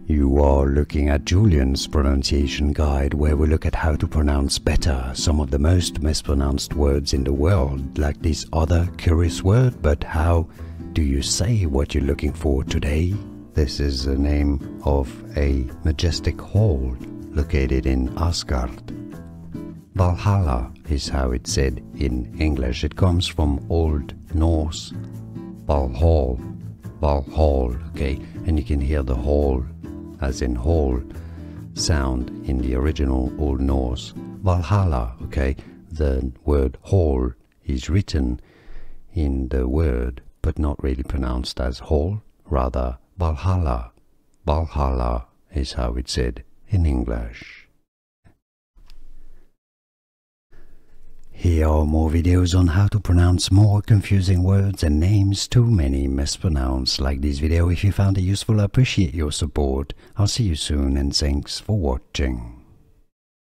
You are looking at Julien's pronunciation guide, where we look at how to pronounce better some of the most mispronounced words in the world, like this other curious word. But how do you say what you're looking for today? This is the name of a majestic hall located in Asgard. Valhalla is how it's said in English. It comes from Old Norse Valhall, okay, and you can hear the hall, as in hall, sound in the original Old Norse. Valhalla, okay, the word hall is written in the word, but not really pronounced as hall, rather Valhalla. Valhalla is how it's said in English. Here are more videos on how to pronounce more confusing words and names too many mispronounced. Like this video if you found it useful. I appreciate your support. I'll see you soon and thanks for watching.